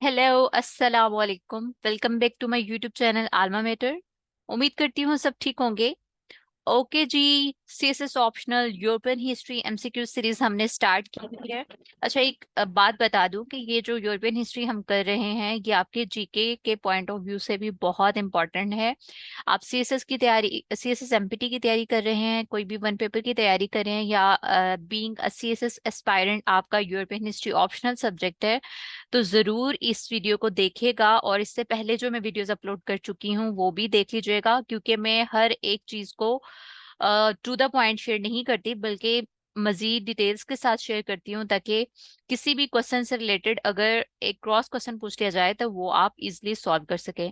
Hello अस्सलाम वालेकुम। Welcome back to my YouTube channel Alma Mater. उम्मीद करती हूँ सब ठीक होंगे। Okay ji. CSS optional European history MCQ series हमने स्टार्ट की हुई है। अच्छा, एक बात बता दूं कि ये जो यूरोपियन हिस्ट्री हम कर रहे हैं ये आपके जीके के पॉइंट ऑफ व्यू से भी बहुत इंपॉर्टेंट है। आप सीएसएस की तैयारी, सीएसएस एमपीटी की तैयारी कर रहे हैं, कोई भी वन पेपर की तैयारी कर रहे हैं, या बीइंग अ सीएसएस एस्पायरेंट आपका यूरोपियन हिस्ट्री ऑप्शनल सब्जेक्ट है, तो जरूर इस वीडियो को देखिएगा। और इससे पहले जो मैं वीडियोस अपलोड कर चुकी हूँ वो भी देख लीजिएगा, क्योंकि मैं हर एक चीज को टू द पॉइंट शेयर नहीं करती, बल्कि मजीद डिटेल्स के साथ शेयर करती हूँ, ताकि किसी भी क्वेश्चन से रिलेटेड अगर एक क्रॉस क्वेश्चन पूछ लिया जाए तो वो आप इजीली सॉल्व कर सकें।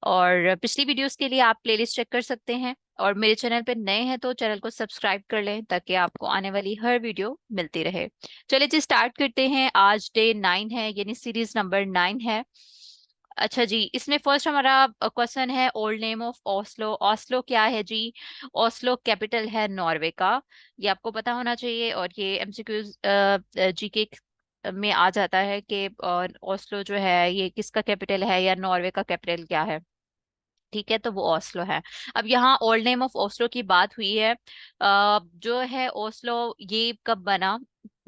और पिछली वीडियोस के लिए आप प्लेलिस्ट चेक कर सकते हैं, और मेरे चैनल पे नए हैं तो चैनल को सब्सक्राइब कर लें ताकि आपको आने वाली हर वीडियो मिलती रहे। चलिए जी, स्टार्ट करते हैं। आज डे 9 है, यानी सीरीज नंबर 9 है। अच्छा जी, इसमें फर्स्ट हमारा क्वेश्चन है old name of Oslo. Oslo क्या है जी? ओस्लो कैपिटल है नॉर्वे का। ये आपको पता होना चाहिए, और ये एमसीक्यूज जीके में आ जाता है कि ओस्लो जो है ये किसका कैपिटल है, या नॉर्वे का कैपिटल क्या है। ठीक है, तो वो ओस्लो है। अब यहाँ ओल्ड नेम ऑफ ओस्लो की बात हुई है। जो है ओस्लो, ये कब बना,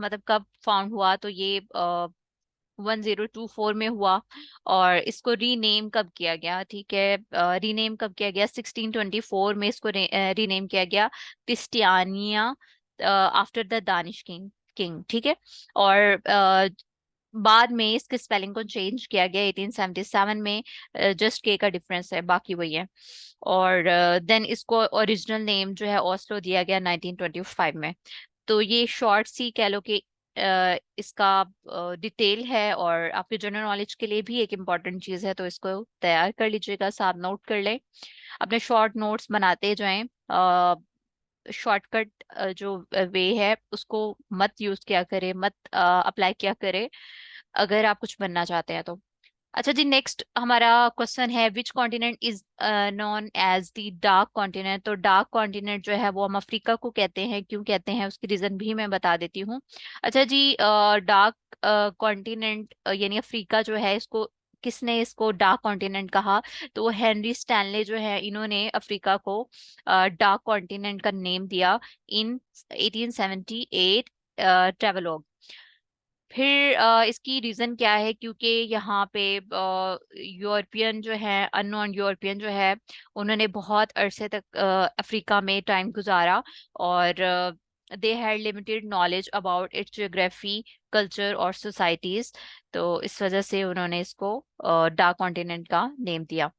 मतलब कब फाउंड हुआ, तो ये 1024 में हुआ। और इसको रीनेम कब किया गया? ठीक है, रीनेम कब किया गया? 1624 में इसको रीनेम किया गया क्रिस्टियानिया, आफ्टर द दानिश किंग। ठीक है। और बाद में इसके स्पेलिंग को चेंज किया गया 1877 में। जस्ट के का डिफरेंस है, बाकी वही है। और देन इसको ओरिजिनल नेम जो है ओस्लो दिया गया 1925 में। तो ये शॉर्ट सी कह लो कि इसका डिटेल है, और आपके जनरल नॉलेज के लिए भी एक इम्पॉर्टेंट चीज है, तो इसको तैयार कर लीजिएगा, साथ नोट कर लें। अपने शॉर्ट नोट्स बनाते जाएं। शॉर्टकट जो वे है उसको मत यूज किया करे, मत अप्लाई किया करे अगर आप कुछ बनना चाहते हैं तो। अच्छा जी, नेक्स्ट हमारा क्वेश्चन है which continent is known as the dark continent. तो डार्क कॉन्टिनेंट जो है वो हम अफ्रीका को कहते हैं। क्यों कहते हैं उसकी रीजन भी मैं बता देती हूँ। अच्छा जी, डार्क कॉन्टिनेंट यानी अफ्रीका जो है, इसको किसने इसको डार्क कॉन्टिनेंट कहा? तो वो हेनरी स्टैनले जो है, इन्होंने अफ्रीका को डार्क कॉन्टिनेंट का नेम दिया इन 1878 ट्रेवलॉग। फिर इसकी रीजन क्या है? क्योंकि यहाँ पे यूरोपियन जो है, अननोन यूरोपियन जो है, उन्होंने बहुत अरसे तक अफ्रीका में टाइम गुजारा, और they had limited knowledge about it's geography, culture और सोसाइटीज। तो इस वजह से उन्होंने इसको डार्क कॉन्टिनेंट का नेम दिया।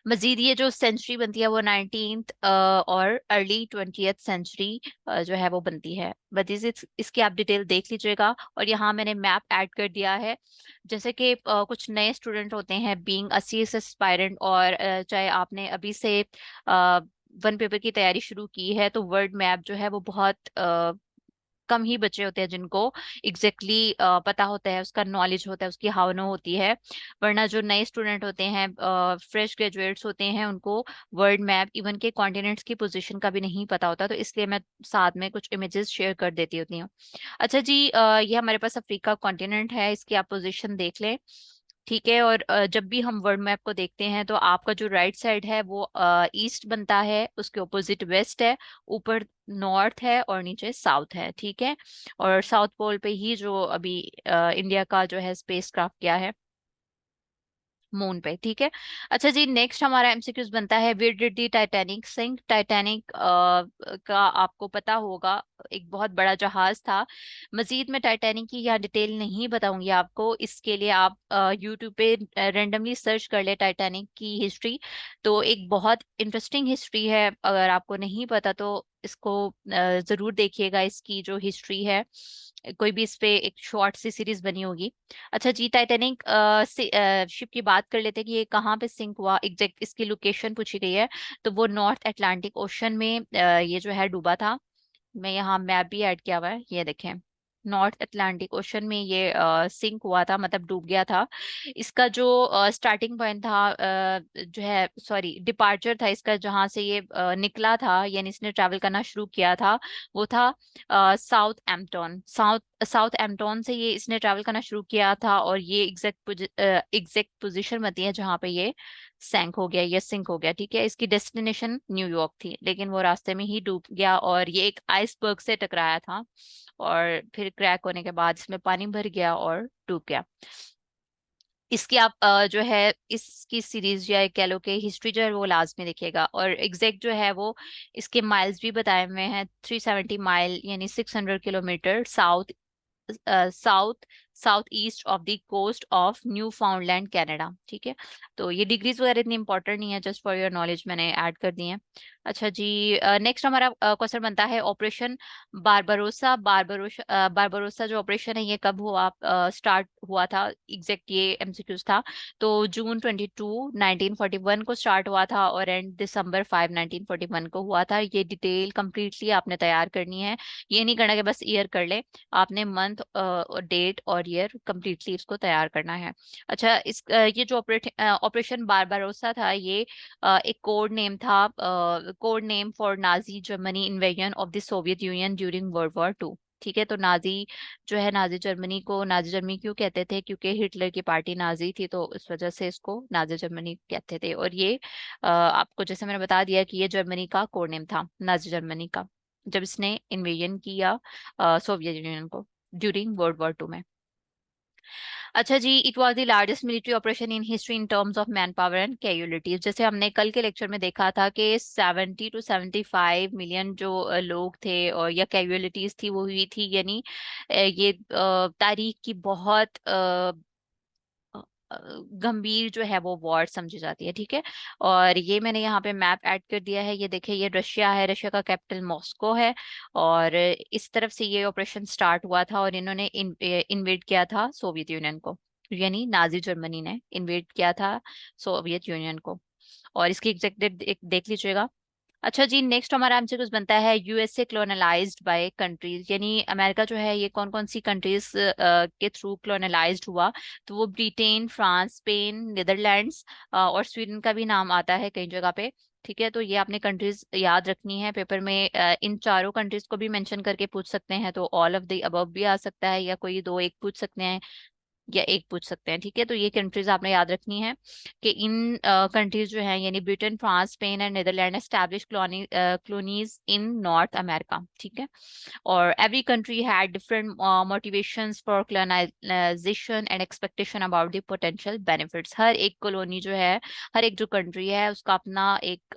मजीद ये जो सेंचुरी बनती है वो 19th और अर्ली 20th सेंचुरी जो है वो बनती है। बट इसकी आप डिटेल देख लीजिएगा, और यहाँ मैंने मैप ऐड कर दिया है। जैसे कि कुछ नए स्टूडेंट होते हैं बीइंग अ सीएस एस्पायरेंट, और चाहे आपने अभी से वन पेपर की तैयारी शुरू की है, तो वर्ल्ड मैप जो है वो बहुत कम ही बच्चे होते हैं जिनको एग्जैक्टली पता होता है, उसका नॉलेज होता है, उसकी हावनो होती है। वरना जो नए स्टूडेंट होते हैं, फ्रेश ग्रेजुएट्स होते हैं, उनको वर्ल्ड मैप इवन के कॉन्टिनेंट्स की पोजीशन का भी नहीं पता होता। तो इसलिए मैं साथ में कुछ इमेजेस शेयर कर देती होती हूँ। अच्छा जी, ये हमारे पास अफ्रीका कॉन्टिनेंट है, इसकी आप पोजीशन देख लें। ठीक है। और जब भी हम वर्ल्ड मैप को देखते हैं तो आपका जो राइट साइड है वो ईस्ट बनता है, उसके ऑपोजिट वेस्ट है, ऊपर नॉर्थ है, और नीचे साउथ है। ठीक है। और साउथ पोल पे ही जो अभी इंडिया का जो है स्पेस क्राफ्ट किया है मून पे। ठीक है। अच्छा जी, नेक्स्ट हमारा एमसीक्यूज बनता है where did the Titanic sink. Titanic का आपको पता होगा, एक बहुत बड़ा जहाज था। मजीद में टाइटैनिक की यहाँ डिटेल नहीं बताऊंगी आपको, इसके लिए आप यूट्यूब पे रेंडमली सर्च कर ले टाइटैनिक की हिस्ट्री। तो एक बहुत इंटरेस्टिंग हिस्ट्री है, अगर आपको नहीं पता तो इसको जरूर देखिएगा। इसकी जो हिस्ट्री है, कोई भी इस पे एक शॉर्ट सी सीरीज बनी होगी। अच्छा जी, टाइटैनिक शिप की बात कर लेते हैं कि ये कहाँ पे सिंक हुआ, एग्जैक्ट इसकी लोकेशन पूछी गई है। तो वो नॉर्थ अटलांटिक ओशन में ये जो है डूबा था। मैं यहाँ मैप भी ऐड किया हुआ है, ये देखें। नॉर्थ अटलांटिक ओशन में ये सिंक हुआ था, मतलब डूब गया था। इसका जो स्टार्टिंग पॉइंट था, जो है सॉरी डिपार्चर था इसका, जहाँ से ये निकला था यानी इसने ट्रैवल करना शुरू किया था, वो था साउथ एम्प्टन। साउथ एम्प्टन से ये इसने ट्रैवल करना शुरू किया था, और ये एग्जैक्ट पोजीशन बताती है जहाँ पे ये सैंक हो गया, ये सिंक हो गया। ठीक है, इसकी डेस्टिनेशन न्यूयॉर्क थी, लेकिन वो रास्ते में ही डूब गया, और ये एक आइसबर्ग से टकराया था, और फिर क्रैक होने के बाद इसमें पानी भर गया और डूब गया। इसकी आप जो है इसकी सीरीज या कह लो कि हिस्ट्री जो है वो लाजमी देखिएगा, और एग्जैक्ट जो है वो इसके माइल्स भी बताए हुए हैं, 370 माइल यानी 600 kilometre south south south east of the coast of Newfoundland Canada. ठीक है, तो ये डिग्रीज वगैरह इतनी इंपॉर्टेंट नहीं है, जस्ट फॉर योर नॉलेज मैंने ऐड कर दी है। अच्छा जी, नेक्स्ट हमारा क्वेश्चन बनता है ऑपरेशन बारबरोसा। बारबरोसा जो ऑपरेशन है ये कब हुआ, स्टार्ट हुआ था, एग्जैक्ट ये एमसीक्यूज था। तो जून 22 1941 को स्टार्ट हुआ था, और एंड दिसंबर 5 1941 को हुआ था। ये डिटेल कंप्लीटली आपने तैयार करनी है, ये नहीं करना कि बस ईयर कर ले, आपने मंथ डेट और ईयर कंप्लीटली इसको तैयार करना है। अच्छा, ये जो ऑपरेशन बारबारोसा था, ये एक कोड नेम था, code name for Nazi Germany invasion of the Soviet union during world war 2। ठीक है, तो नाजी जो है, नाजी जर्मनी को नाजी जर्मनी क्यों कहते थे, क्योंकि हिटलर की पार्टी नाजी थी, तो इस वजह से इसको नाजी जर्मनी कहते थे। और ये आपको जैसे मैंने बता दिया कि ये जर्मनी का कोड नेम था, नाजी जर्मनी का, जब इसने इन्वेजन किया सोवियत यूनियन को ड्यूरिंग वर्ल्ड वॉर 2 में। अच्छा जी, it was the largest military operation in history in terms of man power and casualties. जैसे हमने कल के लेक्चर में देखा था कि 70 to 75 मिलियन जो लोग थे, और या कैजुअलिटीज थी वो हुई थी, यानी ये तारीख की बहुत अ, अ, गंभीर जो है वो वॉर समझी जाती है। ठीक है, और ये मैंने यहाँ पे मैप ऐड कर दिया है, ये देखिए, ये रशिया है, रशिया का कैपिटल मॉस्को है, और इस तरफ से ये ऑपरेशन स्टार्ट हुआ था, और इन्होंने इन्वेड किया था सोवियत यूनियन को, यानी नाजी जर्मनी ने इन्वेड किया था सोवियत यूनियन को। और इसकी एग्जैक्ट डेट देख लीजिएगा। अच्छा जी, नेक्स्ट हमारा आंसर कुछ बनता है यूएसए कॉलोनाइज्ड बाय कंट्रीज, यानी अमेरिका जो है ये कौन कौन सी कंट्रीज के थ्रू कॉलोनाइज्ड हुआ। तो वो ब्रिटेन, फ्रांस, स्पेन, नीदरलैंड्स और स्वीडन का भी नाम आता है कई जगह पे। ठीक है, तो ये आपने कंट्रीज याद रखनी है पेपर में। इन चारों कंट्रीज को भी मेंशन करके पूछ सकते हैं, तो ऑल ऑफ द अबव भी आ सकता है, या कोई दो एक पूछ सकते हैं, या एक पूछ सकते हैं। ठीक है, तो ये कंट्रीज आपने याद रखनी है कि इन कंट्रीज जो है, यानी Britain, France, Spain and Netherlands establish colonies in North America. ठीक है, और every country had different motivations for colonization and expectation about the potential benefits. हर एक कॉलोनी जो है, हर एक जो कंट्री है, उसका अपना एक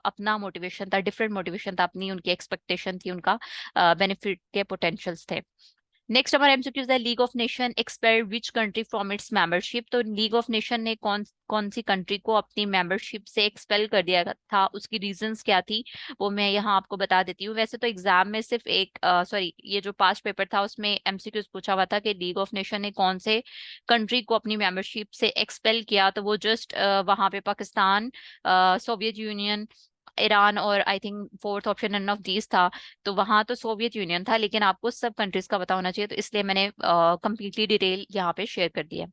अपना मोटिवेशन था, डिफरेंट मोटिवेशन था, अपनी उनकी एक्सपेक्टेशन थी, उनका बेनिफिट के पोटेंशियल्स थे। नेक्स्ट हमारा एमसीक्यू है league of nation expelled which country from its membership. तो लीग ऑफ नेशन ने कौन कौन सी कंट्री को अपनी मेंबरशिप से एक्सपेल कर दिया था, उसकी रीजंस क्या थी, वो मैं यहाँ आपको बता देती हूँ। वैसे तो एग्जाम में सिर्फ एक सॉरी, ये जो पास्ट पेपर था उसमें एमसीक्यूज पूछा हुआ था कि लीग ऑफ नेशन ने कौन से कंट्री को अपनी मेंबरशिप से एक्सपेल किया, तो वो जस्ट वहां पे पाकिस्तान, सोवियत यूनियन, ईरान, और I think fourth option none of these था। तो वहां तो सोवियत यूनियन था, लेकिन आपको सब कंट्रीज का पता होना चाहिए, तो इसलिए मैंने कंप्लीटली डिटेल यहाँ पे शेयर कर दिया।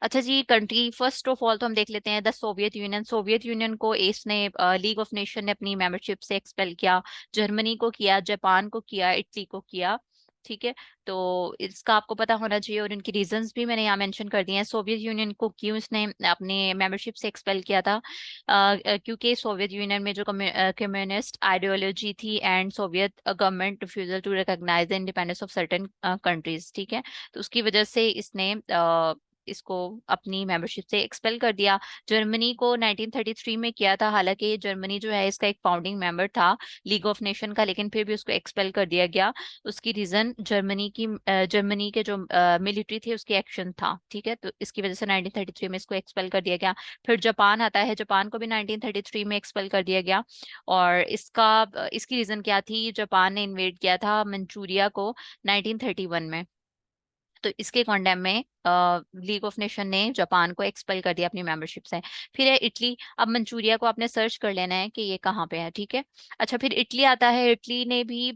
अच्छा जी, कंट्री फर्स्ट ऑफ ऑल तो हम देख लेते हैं the Soviet union. Soviet Union को इसने लीग ऑफ नेशन ने अपनी मेंबरशिप से एक्सपेल किया। जर्मनी को किया, जापान को किया, इटली को किया। ठीक है, तो इसका आपको पता होना चाहिए, और इनकी रीजंस भी मैंने यहाँ मेंशन कर दिए हैं। सोवियत यूनियन को क्यों इसने अपने मेंबरशिप से एक्सपेल किया था, क्योंकि सोवियत यूनियन में जो कम्युनिस्ट आइडियोलॉजी थी, and Soviet government refusal to recognise the independence of certain countries. ठीक है, तो उसकी वजह से इसने इसको अपनी मेंबरशिप से एक्सपेल कर दिया। जर्मनी को 1933 में किया था, हालांकि ये जर्मनी जो है इसका एक फाउंडिंग मेंबर था लीग ऑफ नेशन का, लेकिन फिर भी उसको एक्सपेल कर दिया गया। उसकी रीजन जर्मनी के जो मिलिट्री थे उसकी एक्शन था। ठीक है, तो इसकी वजह से 1933 में इसको एक्सपेल कर दिया गया। फिर जापान आता है, जापान को भी 1933 में एक्सपेल कर दिया गया, और इसकी रीजन क्या थी, जापान ने इन्वेड किया था मंचूरिया को 1931 में। तो इसके कॉन्डेम में लीग ऑफ नेशन ने जापान को एक्सपेल कर दिया अपनी मेंबरशिप से। फिर है इटली। अब मंचूरिया को आपने सर्च कर लेना है कि ये कहाँ पे है, ठीक है। अच्छा, फिर इटली आता है। इटली ने भी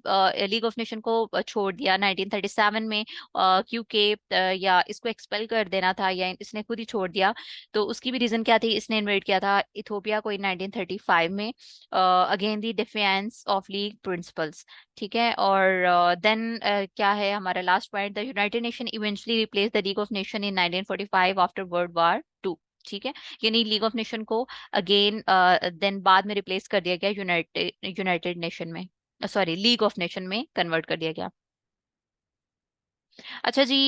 लीग ऑफ नेशन को छोड़ दिया 1937 में, क्योंकि या इसको एक्सपेल कर देना था या इसने खुद ही छोड़ दिया। तो उसकी भी रीजन क्या थी, इसने इन्वेट किया था इथोपिया को इन 1935 में, again the defence of league principles. ठीक है। और देन क्या है हमारा last point, the United nation eventually replace the league of nation in 1945 after world war two. ठीक है। यानी लीग ऑफ नेशन को अगेन देन बाद में रिप्लेस कर दिया गया यूनाइटेड यूनाइटेड नेशन में, सॉरी लीग ऑफ नेशन में कन्वर्ट कर दिया गया। अच्छा जी,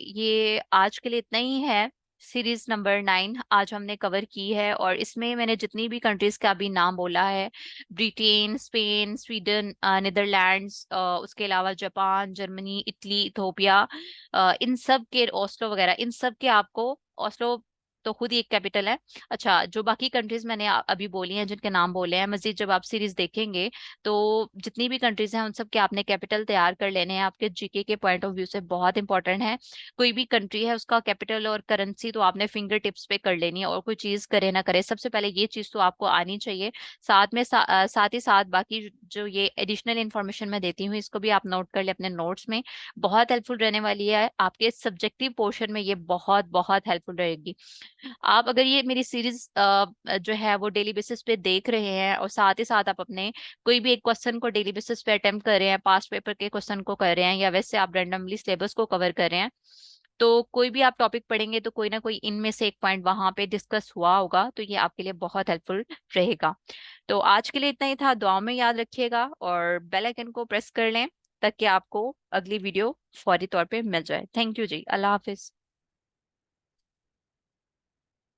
ये आज के लिए इतना ही है। सीरीज नंबर 9 आज हमने कवर की है, और इसमें मैंने जितनी भी कंट्रीज का अभी नाम बोला है, ब्रिटेन, स्पेन, स्वीडन, नीदरलैंड्स, उसके अलावा जापान, जर्मनी, इटली, इथोपिया, इन सब के, ओस्लो वगैरह, इन सब के आपको, ओस्लो तो खुद ही एक कैपिटल है। अच्छा, जो बाकी कंट्रीज मैंने अभी बोली हैं, जिनके नाम बोले हैं, मजीद जब आप सीरीज देखेंगे तो जितनी भी कंट्रीज हैं उन सब के आपने कैपिटल तैयार कर लेने हैं। आपके जीके के पॉइंट ऑफ व्यू से बहुत इंपॉर्टेंट है। कोई भी कंट्री है उसका कैपिटल और करेंसी तो आपने फिंगर टिप्स पे कर लेनी है, और कोई चीज करे ना करे सबसे पहले ये चीज तो आपको आनी चाहिए। साथ में साथ ही साथ बाकी जो ये एडिशनल इन्फॉर्मेशन मैं देती हूँ इसको भी आप नोट कर ले अपने नोट्स में। बहुत हेल्पफुल रहने वाली है आपके सब्जेक्टिव पोर्शन में, ये बहुत बहुत हेल्पफुल रहेगी। आप अगर ये मेरी सीरीज जो है वो डेली बेसिस पे देख रहे हैं, और साथ ही साथ आप अपने कोई भी एक क्वेश्चन को डेली बेसिस पे अटेम्प्ट कर रहे हैं, पास्ट पेपर के क्वेश्चन को कर रहे हैं, या वैसे आप रैंडमली सिलेबस को कवर कर रहे हैं, तो कोई भी आप टॉपिक पढ़ेंगे तो कोई ना कोई इनमें से एक पॉइंट वहां पे डिस्कस हुआ होगा, तो ये आपके लिए बहुत हेल्पफुल रहेगा। तो आज के लिए इतना ही था। दुआ में याद रखिएगा और बेल आइकन को प्रेस कर लें ताकि आपको अगली वीडियो फौरी तौर पे मिल जाए। थैंक यू जी, अल्लाह हाफिज।